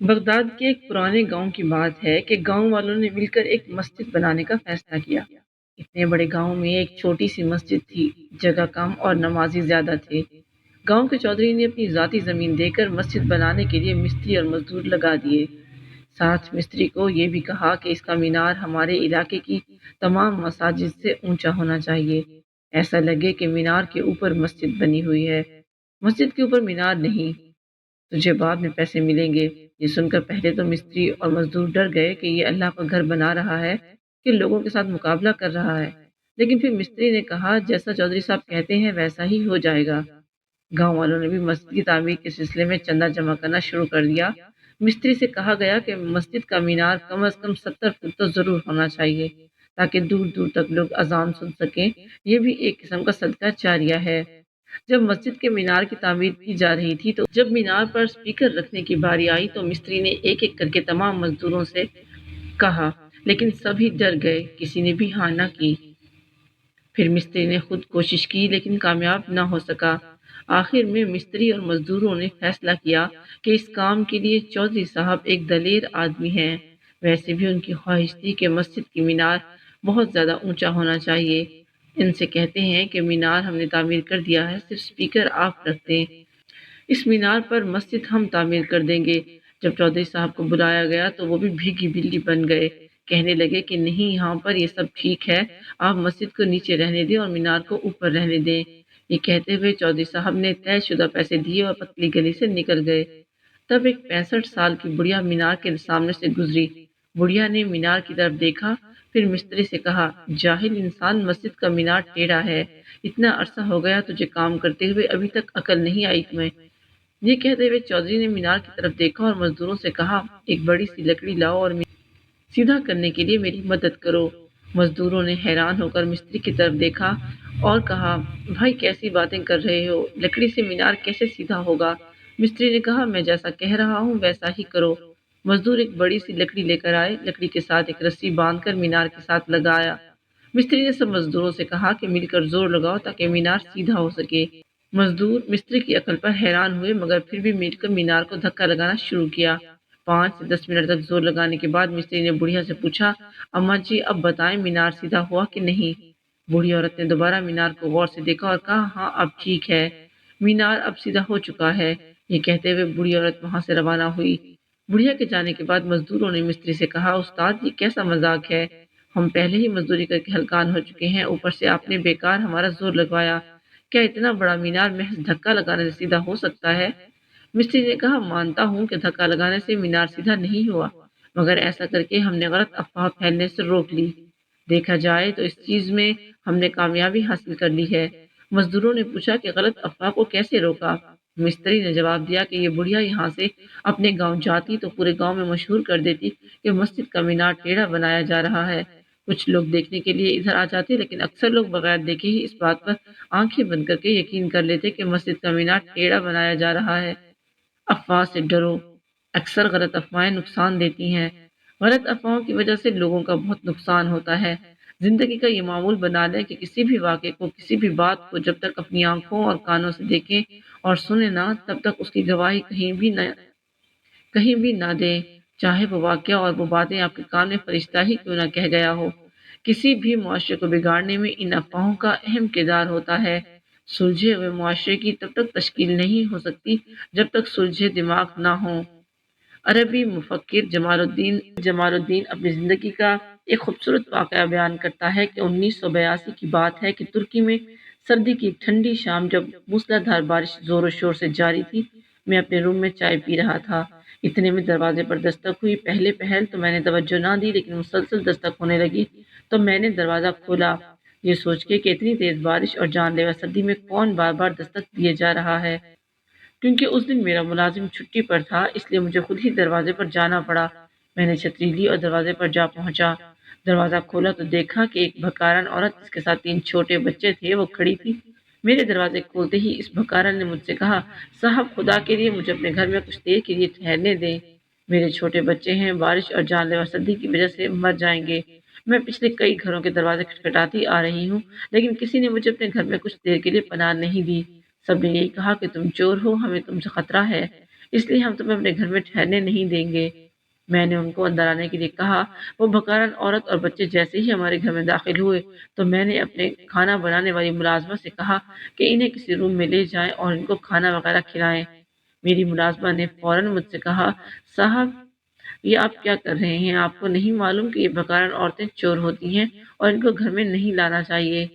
Baghdad کے ایک پرانے گاؤں کی بات ہے کہ گاؤں والوں نے مل کر ایک مسجد بنانے کا فیصلہ کیا۔ اتنے بڑے گاؤں میں ایک چھوٹی سی مسجد تھی، جگہ کم اور نمازی زیادہ تھے۔ گاؤں کے چودھری نے اپنی ذاتی زمین دے کر مسجد بنانے کے لیے مستری اور مزدور لگا دیے۔ ساتھ مستری کو یہ بھی کہا کہ اس کا مینار ہمارے علاقے کی تمام مساجد سے اونچا ہونا چاہیے، ایسا لگے کہ مینار کے اوپر مسجد بنی ہوئی ہے، مسجد کے اوپر مینار نہیں۔ تجھے بعد میں پیسے ملیں گے۔ یہ سن کر پہلے تو مستری اور مزدور ڈر گئے کہ یہ اللہ کا گھر بنا رہا ہے کہ لوگوں کے ساتھ مقابلہ کر رہا ہے، لیکن پھر مستری نے کہا جیسا چودھری صاحب کہتے ہیں ویسا ہی ہو جائے گا۔ گاؤں والوں نے بھی مسجد کی تعمیر کے سلسلے میں چندہ جمع کرنا شروع کر دیا۔ مستری سے کہا گیا کہ مسجد کا مینار کم از کم 70 فٹ تو ضرور ہونا چاہیے تاکہ دور دور تک لوگ اذان سن سکیں، یہ بھی ایک قسم کا صدقہ جاریہ ہے۔ جب مسجد کے مینار کی تعمیر کی جا رہی تھی تو جب مینار پر سپیکر رکھنے کی باری آئی تو مستری نے ایک ایک کر کے تمام مزدوروں سے کہا، لیکن سبھی ڈر گئے، کسی نے بھی ہاں نہ کی۔ پھر مستری نے خود کوشش کی لیکن کامیاب نہ ہو سکا۔ آخر میں مستری اور مزدوروں نے فیصلہ کیا کہ اس کام کے لیے چودھری صاحب ایک دلیر آدمی ہیں۔ ویسے بھی ان کی خواہش تھی کہ مسجد کی مینار بہت زیادہ اونچا ہونا چاہیے۔ ان سے کہتے ہیں کہ مینار ہم نے تعمیر کر دیا ہے، صرف سپیکر آپ رکھ دیں، اس مینار پر مسجد ہم تعمیر کر دیں گے۔ جب چودھری صاحب کو بلایا گیا تو وہ بھی بھیگی بلی بن گئے، کہنے لگے کہ نہیں، یہاں پر یہ سب ٹھیک ہے، آپ مسجد کو نیچے رہنے دیں اور مینار کو اوپر رہنے دیں۔ یہ کہتے ہوئے چودھری صاحب نے طے شدہ پیسے دیے اور پتلی گلی سے نکل گئے۔ تب ایک 65 سال کی بڑھیا مینار کے سامنے سے گزری۔ بڑھیا نے مینار کی طرف دیکھا، پھر مستری سے کہا، جاہل انسان، مسجد کا مینار ٹیڑھا ہے، اتنا عرصہ ہو گیا تجھے کام کرتے ہوئے، ابھی تک عقل نہیں آئی تمہیں؟ یہ کہتے ہوئے چودھری نے مینار کی طرف دیکھا اور مزدوروں سے کہا، ایک بڑی سی لکڑی لاؤ اور سیدھا کرنے کے لیے میری مدد کرو۔ مزدوروں نے حیران ہو کر مستری کی طرف دیکھا اور کہا، بھائی کیسی باتیں کر رہے ہو، لکڑی سے مینار کیسے سیدھا ہوگا؟ مستری نے کہا، میں جیسا کہہ رہا ہوں ویسا ہی کرو۔ مزدور ایک بڑی سی لکڑی لے کر آئے، لکڑی کے ساتھ ایک رسی باندھ کر مینار کے ساتھ لگایا۔ مستری نے سب مزدوروں سے کہا کہ مل کر زور لگاؤ تاکہ مینار سیدھا ہو سکے۔ مزدور مستری کی عقل پر حیران ہوئے مگر پھر بھی مل کر مینار کو دھکا لگانا شروع کیا۔ 5 سے 10 منٹ تک زور لگانے کے بعد مستری نے بڑھیا سے پوچھا، اماں جی اب بتائیں مینار سیدھا ہوا کہ نہیں؟ بوڑھی عورت نے دوبارہ مینار کو غور سے دیکھا اور کہا، ہاں اب ٹھیک ہے، مینار اب سیدھا ہو چکا ہے۔ یہ کہتے ہوئے بوڑھی عورت وہاں سے روانہ ہوئی۔ بڑھیا کے جانے کے بعد مزدوروں نے مستری سے کہا، استاد یہ کیسا مذاق ہے، ہم پہلے ہی مزدوری کر کے ہلکان ہو چکے ہیں، اوپر سے آپ نے بیکار ہمارا زور لگوایا، کیا اتنا بڑا مینار محض دھکا لگانے سے سیدھا ہو سکتا ہے؟ مستری نے کہا، مانتا ہوں کہ دھکا لگانے سے مینار سیدھا نہیں ہوا، مگر ایسا کر کے ہم نے غلط افواہ پھیلنے سے روک لی، دیکھا جائے تو اس چیز میں ہم نے کامیابی حاصل کر لی ہے۔ مزدوروں نے پوچھا کہ غلط افواہ کو کیسے روکا؟ مستری نے جواب دیا کہ یہ بڑھیا یہاں سے اپنے گاؤں جاتی تو پورے گاؤں میں مشہور کر دیتی کہ مسجد کا مینار ٹیڑھا بنایا جا رہا ہے۔ کچھ لوگ دیکھنے کے لیے ادھر آ جاتے لیکن اکثر لوگ بغیر دیکھے ہی اس بات پر آنکھیں بند کر کے یقین کر لیتے کہ مسجد کا مینار ٹیڑھا بنایا جا رہا ہے۔ افواہ سے ڈرو، اکثر غلط افواہیں نقصان دیتی ہیں، غلط افواہوں کی وجہ سے لوگوں کا بہت نقصان ہوتا ہے۔ زندگی کا یہ معمول بنا لیں کہ کسی بھی واقعے کو، کسی بھی بات کو جب تک اپنی آنکھوں اور کانوں سے دیکھیں اور سنیں نہ، تب تک اس کی گواہی کہیں بھی نہ دیں، چاہے وہ واقعہ اور وہ باتیں آپ کے کان میں فرشتہ ہی کیوں نہ کہہ گیا ہو۔ کسی بھی معاشرے کو بگاڑنے میں ان افواہوں کا اہم کردار ہوتا ہے۔ سلجھے ہوئے معاشرے کی تب تک تشکیل نہیں ہو سکتی جب تک سلجھے دماغ نہ ہوں۔ عربی مفکر جمال الدین اپنی زندگی کا ایک خوبصورت واقعہ بیان کرتا ہے کہ 1982 کی بات ہے کہ ترکی میں سردی کی ایک ٹھنڈی شام جب موسلادھار بارش زور و شور سے جاری تھی، میں اپنے روم میں چائے پی رہا تھا، اتنے میں دروازے پر دستک ہوئی۔ پہلے پہل تو میں نے توجہ نہ دی لیکن مسلسل دستک ہونے لگی تو میں نے دروازہ کھولا، یہ سوچ کے کہ اتنی تیز بارش اور جان لیوا سردی میں کون بار بار دستک دیے جا رہا ہے۔ کیونکہ اس دن میرا ملازم چھٹی پر تھا اس لیے مجھے خود ہی دروازے پر جانا پڑا۔ میں نے چھتری لی اور دروازے پر جا پہنچا۔ دروازہ کھولا تو دیکھا کہ ایک بھکارن عورت جس کے ساتھ 3 چھوٹے بچے تھے وہ کھڑی تھی۔ میرے دروازے کھولتے ہی اس بھکارن نے مجھ سے کہا، صاحب خدا کے لیے مجھے اپنے گھر میں کچھ دیر کے لیے ٹھہرنے دیں، میرے چھوٹے بچے ہیں، بارش اور جان لیوا سردی کی وجہ سے مر جائیں گے، میں پچھلے کئی گھروں کے دروازے کھٹکھٹاتی آ رہی ہوں لیکن کسی نے مجھے اپنے گھر میں کچھ دیر کے لیے پناہ نہیں دی، سب نے یہی کہا کہ تم چور ہو، ہمیں تم سے خطرہ ہے۔ اس لیے ہم تمہیں اپنے گھر میں ٹھہرنے نہیں دیں گے۔ میں نے ان کو اندر آنے کے لیے کہا۔ وہ بکارن عورت اور بچے جیسے ہی ہمارے گھر میں داخل ہوئے تو میں نے اپنے کھانا بنانے والی ملازمہ سے کہا کہ انہیں کسی روم میں لے جائیں اور ان کو کھانا وغیرہ کھلائیں۔ میری ملازمہ نے فوراً مجھ سے کہا، صاحب یہ آپ کیا کر رہے ہیں؟ آپ کو نہیں معلوم کہ یہ بکارن عورتیں چور ہوتی ہیں اور ان کو گھر میں نہیں لانا چاہیے؟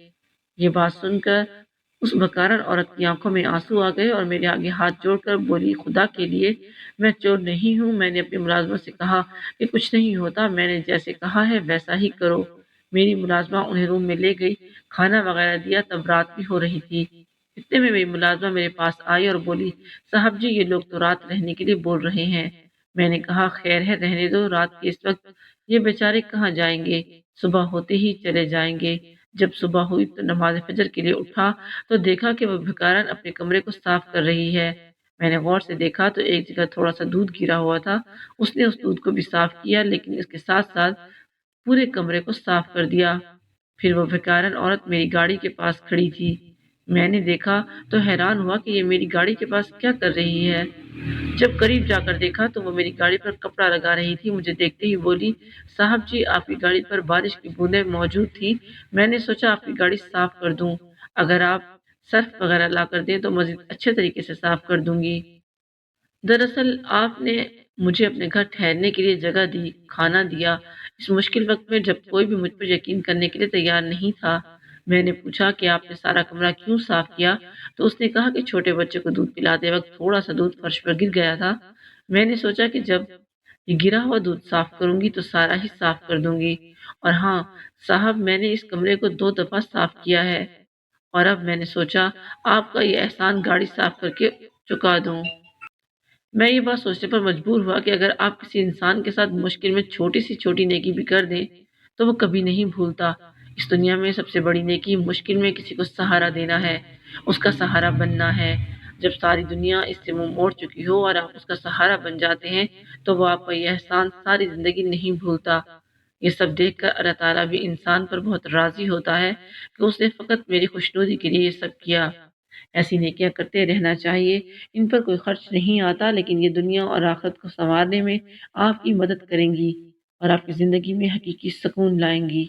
یہ بات سن کر اس بکارن عورت کی آنکھوں میں آنسو آ گئے اور میرے آگے ہاتھ جوڑ کر بولی، خدا کے لیے میں چور نہیں ہوں۔ میں نے اپنی ملازمہ سے کہا کہ کچھ نہیں ہوتا، میں نے جیسے کہا ہے ویسا ہی کرو۔ میری ملازمہ انہیں روم میں لے گئی، کھانا وغیرہ دیا، تب رات بھی ہو رہی تھی۔ اتنے میں میری ملازمہ میرے پاس آئی اور بولی، صاحب جی یہ لوگ تو رات رہنے کے لیے بول رہے ہیں۔ میں نے کہا، خیر ہے رہنے دو، رات کے اس وقت یہ بیچارے کہاں جائیں گے، صبح ہوتے ہی چلے جائیں گے۔ جب صبح ہوئی تو نماز فجر کے لیے اٹھا تو دیکھا کہ وہ بھکارن اپنے کمرے کو صاف کر رہی ہے۔ میں نے غور سے دیکھا تو ایک جگہ تھوڑا سا دودھ گرا ہوا تھا۔ اس نے اس دودھ کو بھی صاف کیا، لیکن اس کے ساتھ ساتھ پورے کمرے کو صاف کر دیا۔ پھر وہ بھکارن عورت میری گاڑی کے پاس کھڑی تھی۔ میں نے دیکھا تو حیران ہوا کہ یہ میری گاڑی کے پاس کیا کر رہی ہے۔ جب قریب جا کر دیکھا تو وہ میری گاڑی پر کپڑا لگا رہی تھی۔ مجھے دیکھتے ہی بولی، صاحب جی آپ کی گاڑی پر بارش کی بوندیں موجود تھی، میں نے سوچا آپ کی گاڑی صاف کر دوں، اگر آپ سرف وغیرہ لا کر دیں تو مزید اچھے طریقے سے صاف کر دوں گی۔ دراصل آپ نے مجھے اپنے گھر ٹھہرنے کے لیے جگہ دی، کھانا دیا، اس مشکل وقت میں جب کوئی بھی مجھ پر یقین کرنے کے لیے تیار نہیں تھا۔ میں نے پوچھا کہ آپ نے سارا کمرہ کیوں صاف کیا؟ تو اس نے کہا کہ چھوٹے بچے کو دودھ پلاتے وقت تھوڑا سا دودھ فرش پر گر گیا تھا۔ میں نے سوچا کہ جب یہ گرا ہوا دودھ صاف کروں گی تو سارا ہی صاف کر دوں گی۔ اور ہاں صاحب، میں نے اس کمرے کو 2 دفعہ صاف کیا ہے اور اب میں نے سوچا آپ کا یہ احسان گاڑی صاف کر کے چکا دوں۔ میں یہ بات سوچنے پر مجبور ہوا کہ اگر آپ کسی انسان کے ساتھ مشکل میں چھوٹی سی چھوٹی نیکی بھی کر دیں تو وہ کبھی نہیں بھولتا۔ اس دنیا میں سب سے بڑی نیکی مشکل میں کسی کو سہارا دینا ہے، اس کا سہارا بننا ہے۔ جب ساری دنیا اس سے منہ موڑ چکی ہو اور آپ اس کا سہارا بن جاتے ہیں تو وہ آپ کا یہ احسان ساری زندگی نہیں بھولتا۔ یہ سب دیکھ کر اللہ تعالیٰ بھی انسان پر بہت راضی ہوتا ہے کہ اس نے فقط میری خوشنودی کے لیے یہ سب کیا۔ ایسی نیکیاں کرتے رہنا چاہیے، ان پر کوئی خرچ نہیں آتا، لیکن یہ دنیا اور آخرت کو سنوارنے میں آپ کی مدد کریں گی اور آپ کی زندگی میں حقیقی سکون لائیں گی۔